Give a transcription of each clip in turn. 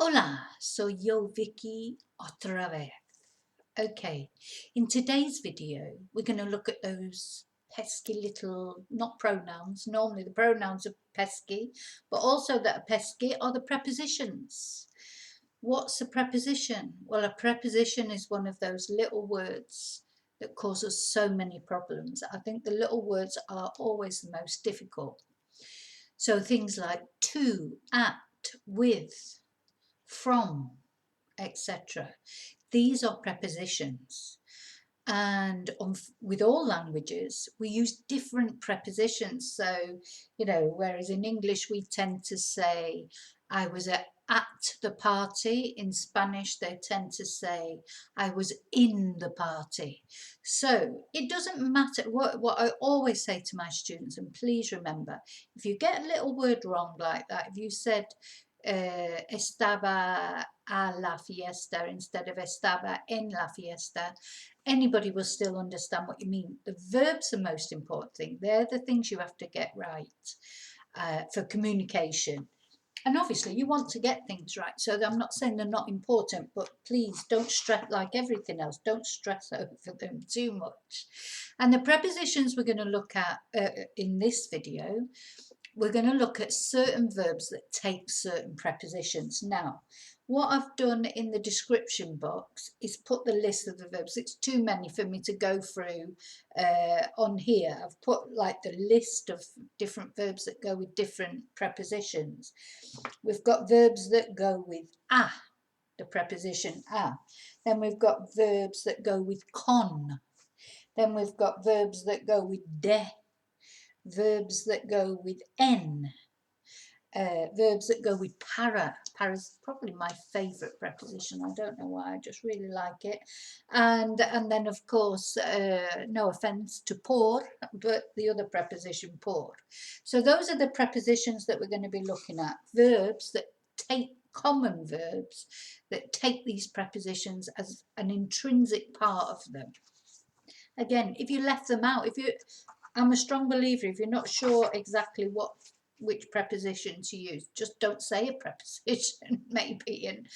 Hola, soy yo, Vicky, otra vez. Okay, in today's video, we're going to look at those pesky little, not pronouns, normally the pronouns are pesky, but also that are pesky are the prepositions. What's a preposition? Well, a preposition is one of those little words that causes so many problems. I think the little words are always the most difficult. So things like to, at, with, from, etc. These are prepositions, and with all languages we use different prepositions. So, whereas in English we tend to say I was at the party, in Spanish they tend to say I was in the party. So it doesn't matter what I always say to my students, and please remember, if you get a little word wrong like that, if you said estaba a la fiesta instead of estaba en la fiesta, anybody will still understand what you mean. The verbs are the most important thing. They're the things you have to get right for communication. And obviously you want to get things right. So I'm not saying they're not important, but please don't stress, like everything else, don't stress over them too much. And the prepositions we're going to look at in this video, we're going to look at certain verbs that take certain prepositions. Now, what I've done in the description box is put the list of the verbs. It's too many for me to go through on here. I've put like the list of different verbs that go with different prepositions. We've got verbs that go with a, the preposition a. Then we've got verbs that go with con. Then we've got verbs that go with de. Verbs that go with en, verbs that go with para. Para is probably my favourite preposition. I don't know why, I just really like it. And then of course, no offence to por, but the other preposition por. So those are the prepositions that we're going to be looking at. Verbs that take, common verbs that take these prepositions as an intrinsic part of them. Again, if you left them out, I'm a strong believer, if you're not sure exactly which preposition to use, just don't say a preposition, maybe. And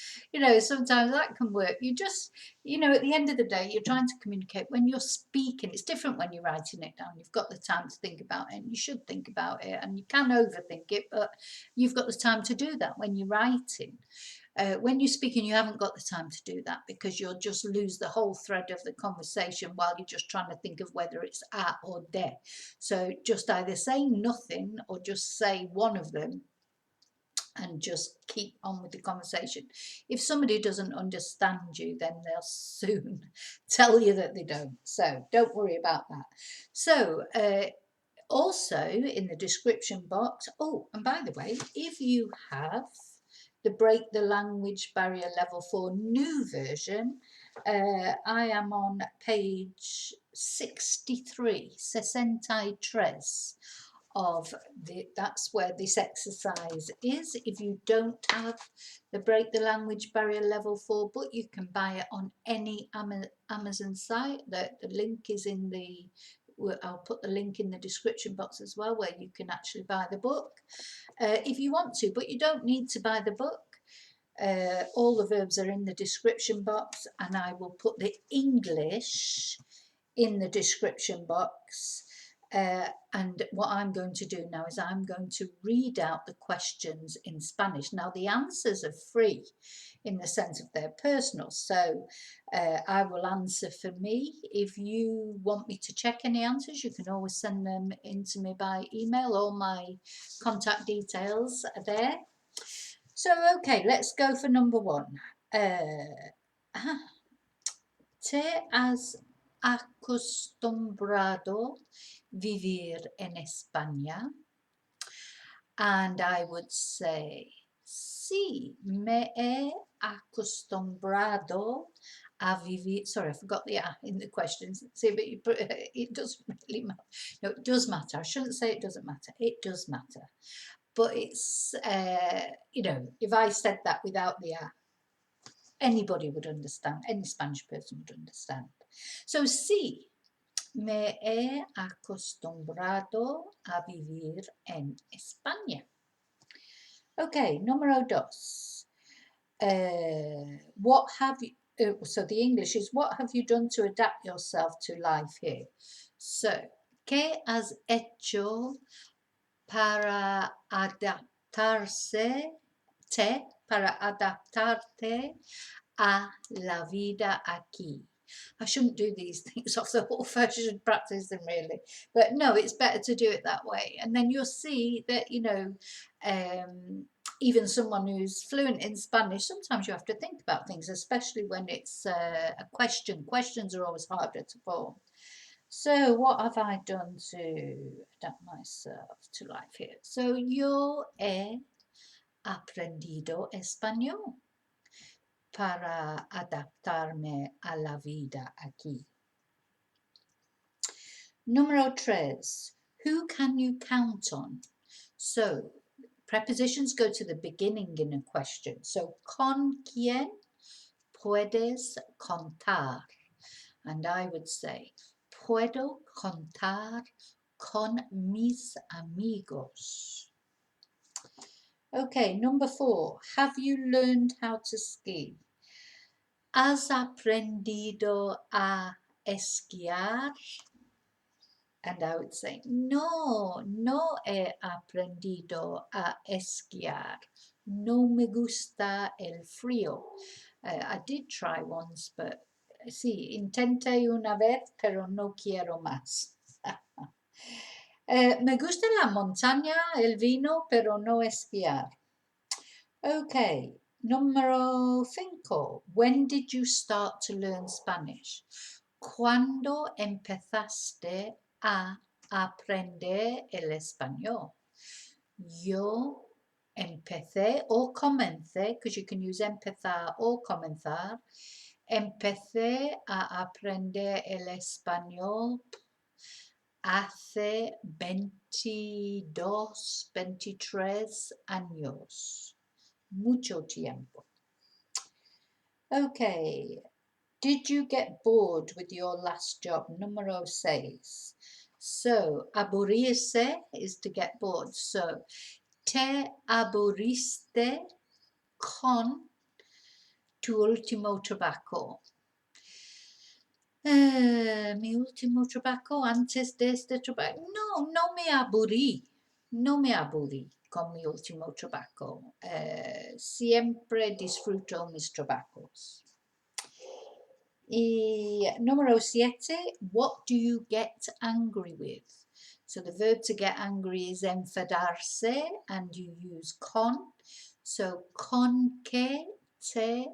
sometimes that can work. You just, at the end of the day, you're trying to communicate. When you're speaking, it's different when you're writing it down. You've got the time to think about it, and you should think about it, and you can overthink it, but you've got the time to do that when you're writing. When you're speaking, you haven't got the time to do that, because you'll just lose the whole thread of the conversation while you're just trying to think of whether it's a or de. So just either say nothing or just say one of them and just keep on with the conversation. If somebody doesn't understand you, then they'll soon tell you that they don't. So don't worry about that. So also in the description box, oh, and by the way, if you have the Break the Language Barrier Level 4 new version, I am on page 63, 63 of that's where this exercise is. If you don't have the Break the Language Barrier Level 4 book, you can buy it on any Amazon site. The link is in the, I'll put the link in the description box as well, where you can actually buy the book if you want to, but you don't need to buy the book. All the verbs are in the description box, and I will put the English in the description box. And what I'm going to do now is I'm going to read out the questions in Spanish. Now, the answers are free in the sense of they're personal, so I will answer for me. If you want me to check any answers, you can always send them in to me by email. All my contact details are there. So, okay, let's go for number one. ¿Te has acostumbrado vivir en España? And I would say, sí, me he acostumbrado a vivir. Sorry, I forgot the a in the questions. See, but it doesn't really matter. No, it does matter. I shouldn't say it doesn't matter. It does matter. But it's, if I said that without the a, anybody would understand. Any Spanish person would understand. So, sí, me he acostumbrado a vivir en España. Ok, número dos. what have you, so the English is, what have you done to adapt yourself to life here? So, ¿qué has hecho para adaptarse, para adaptarte a la vida aquí? I shouldn't do these things off the hoof, I should practice them really. But no, it's better to do it that way. And then you'll see that, you know, even someone who's fluent in Spanish, sometimes you have to think about things, especially when it's a question. Questions are always harder to form. So what have I done to adapt myself to life here? So yo he aprendido español para adaptarme a la vida aquí. Número 3. Who can you count on? So, prepositions go to the beginning in a question. So, ¿con quién puedes contar? And I would say, puedo contar con mis amigos. Okay, number 4. Have you learned how to ski? ¿Has aprendido a esquiar? And I would say, no, no he aprendido a esquiar. No me gusta el frío. I did try once, but sí, intenté una vez, pero no quiero más. Me gusta la montaña, el vino, pero no esquiar. Okay, número 5. When did you start to learn Spanish? ¿Cuándo empezaste a aprender el español? Yo empecé o comencé, because you can use empezar o comenzar. Empecé a aprender el español hace 22, 23 años. Mucho tiempo. Okay. Did you get bored with your last job? Número 6. So, aburrirse is to get bored. So, te aburriste con tu último trabajo. Mi último trabajo antes de este trabajo. No, no me aburrí. No me aburrí con mi último trabajo. Siempre disfruto mis trabajos. Y número 7, what do you get angry with? So the verb to get angry is enfadarse, and you use con. So, ¿con qué te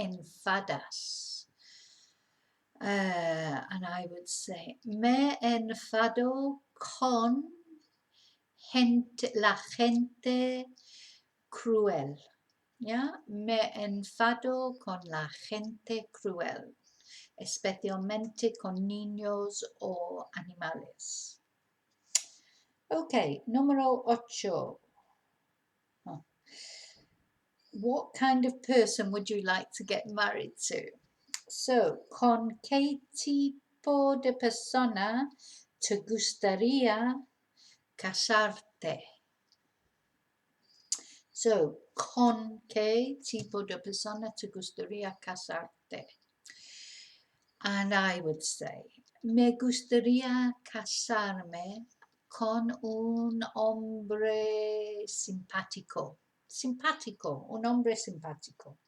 enfadas? And I would say, me enfado con la gente cruel. ¿Ya? Me enfado con la gente cruel, especialmente con niños o animales. Okay, número 8. What kind of person would you like to get married to? So, ¿con qué tipo de persona te gustaría casarte? So, ¿con qué tipo de persona te gustaría casarte? And I would say, me gustaría casarme con un hombre simpático. Simpático, un hombre simpático.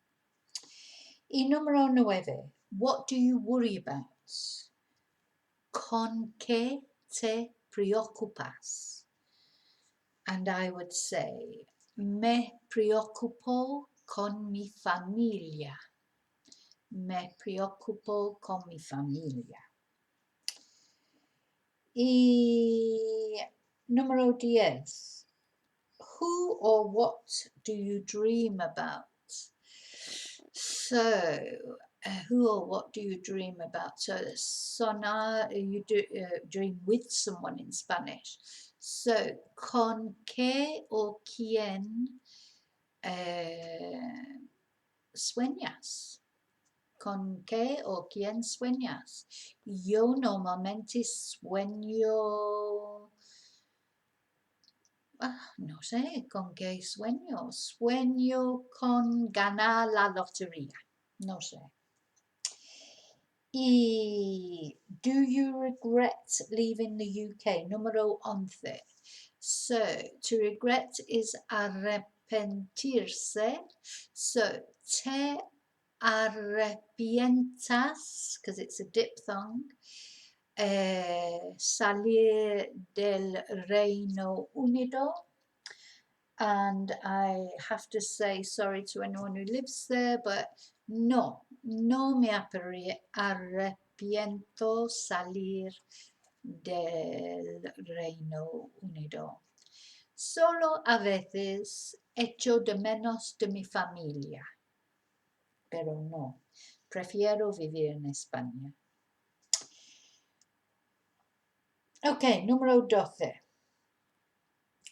Y número 9, what do you worry about? ¿Con qué te preocupas? And I would say, me preocupo con mi familia. Me preocupo con mi familia. Y número 10. Who or what do you dream about? So, who or what do you dream about? So, sonar, you dream with someone in Spanish. So, ¿con qué o quién sueñas? ¿Con qué o quién sueñas? Yo normalmente sueño, no sé, ¿con qué sueño? Sueño con ganar la lotería. No sé. Y do you regret leaving the UK? Número 11. So, to regret is arrepentirse. So, te arrepientas, because it's a diphthong, salir del Reino Unido. And I have to say sorry to anyone who lives there, but no me arrepiento salir del Reino Unido. Solo a veces echo de menos de mi familia, pero no, prefiero vivir en España. Ok, número 12.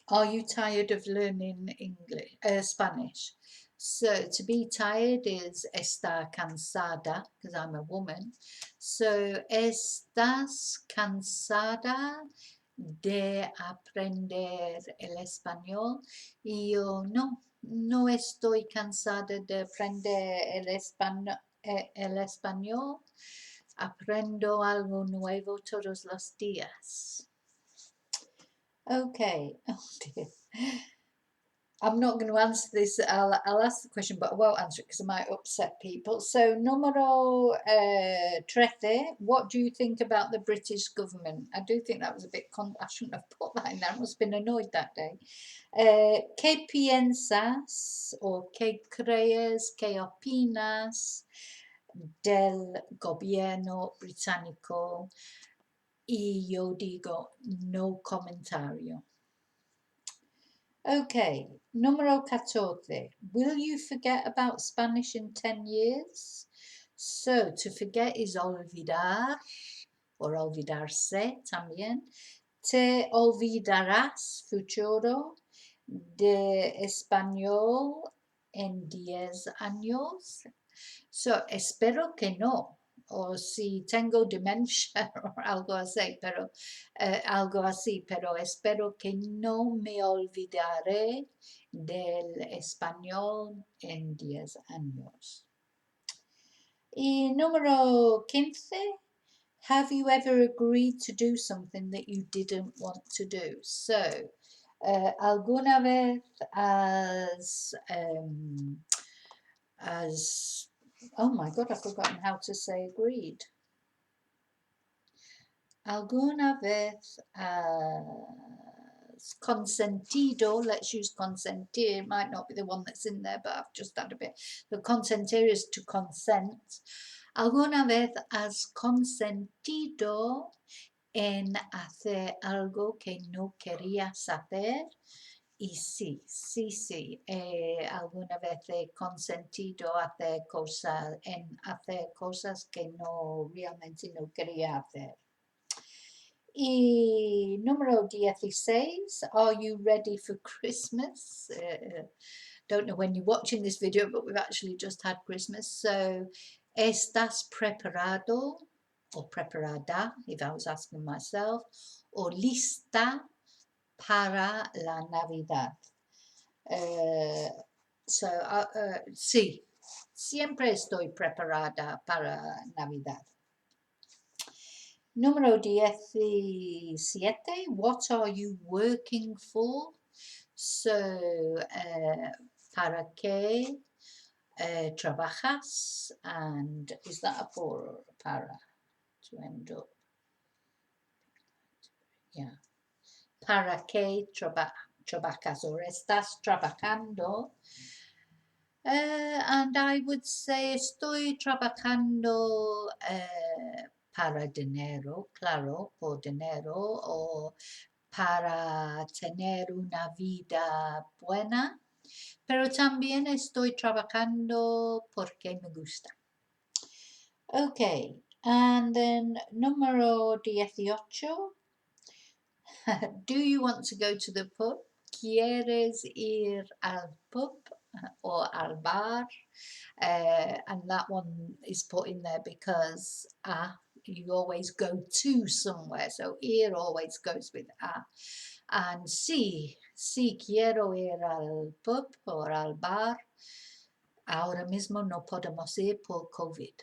Are you tired of learning English, Spanish? So to be tired is estar cansada, because I'm a woman. So estás cansada de aprender el español. Y yo no estoy cansada de aprender el español. Aprendo algo nuevo todos los días. Okay, oh dear. I'm not going to answer this. I'll ask the question, but I won't answer it because I might upset people. So, número 13. What do you think about the British government? I do think that was a bit. I shouldn't have put that in there. I must have been annoyed that day. ¿Qué piensas o qué crees, qué opinas del gobierno británico? Y yo digo no comentario. Okay, número 14. Will you forget about Spanish in 10 years? So, to forget is olvidar, or olvidarse también. Te olvidarás, futuro, de español en 10 años. So, espero que no. O si tengo demencia o algo así, pero espero que no me olvidaré del español en 10 años. Y número 15. Have you ever agreed to do something that you didn't want to do? So, alguna vez oh my God, I've forgotten how to say agreed. Alguna vez consentido, let's use consentir, it might not be the one that's in there, but I've just had a bit. The consentir is to consent. Alguna vez has consentido en hacer algo que no querías hacer? Y sí. Alguna vez he consentido en hacer cosas que realmente no quería hacer. Y número 16, are you ready for Christmas? Don't know when you're watching this video, but we've actually just had Christmas. So, ¿estás preparado? Or preparada, if I was asking myself. O lista para la Navidad. Sí, siempre estoy preparada para Navidad. Número 17, what are you working for? So, ¿para qué trabajas? And is that a for or a para? To end up. Yeah. ¿Para qué trabajas or estás trabajando? And I would say estoy trabajando para dinero, claro, por dinero, o para tener una vida buena, pero también estoy trabajando porque me gusta. Okay, and then número 18. Do you want to go to the pub? ¿Quieres ir al pub or al bar? And that one is put in there because you always go to somewhere. So ir always goes with a. And sí, sí, quiero ir al pub o al bar. Ahora mismo no podemos ir por COVID.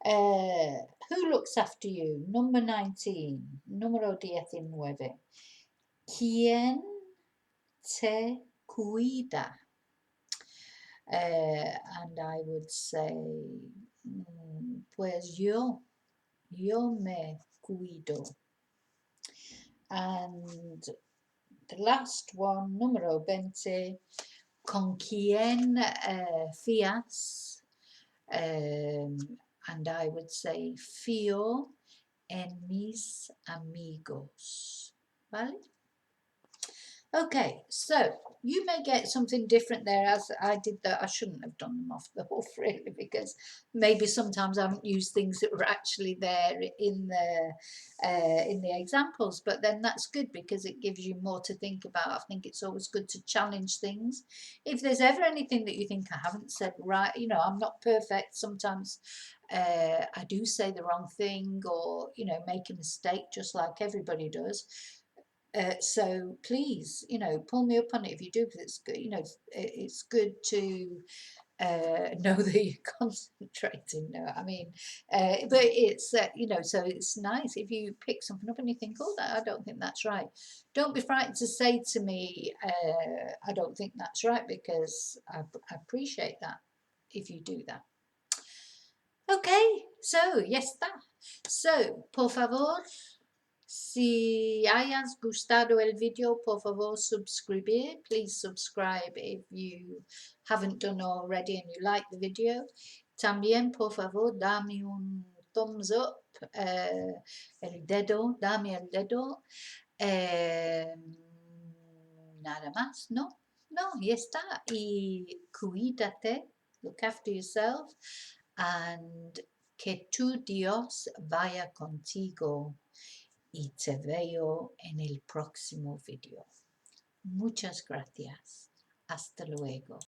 Who looks after you? Number 19. Número 19. ¿Quién te cuida? And I would say, pues yo me cuido. And the last one, número 20, ¿con quién fías? And I would say, fío en mis amigos. ¿Vale? Okay, so you may get something different there, as I did that. I shouldn't have done them off the hoof really, because maybe sometimes I haven't used things that were actually there in the examples, but then that's good because it gives you more to think about. I think it's always good to challenge things. If there's ever anything that you think I haven't said right, you know, I'm not perfect. Sometimes I do say the wrong thing, or, you know, make a mistake just like everybody does. So please, you know, pull me up on it if you do, because it's good, you know, it's good to know that you're concentrating. No, I mean, but it's, you know, so it's nice if you pick something up and you think, oh, I don't think that's right. Don't be frightened to say to me, I don't think that's right, because I appreciate that if you do that. Okay, so ya está. So, por favor, si hayas gustado el video, por favor, suscribir. Please subscribe if you haven't done already and you like the video. También, por favor, dame un thumbs up, el dedo, dame el dedo. Nada más, ¿no? No, ya está. Y cuídate, look after yourself, and que tu Dios vaya contigo. Y te veo en el próximo video. Muchas gracias. Hasta luego.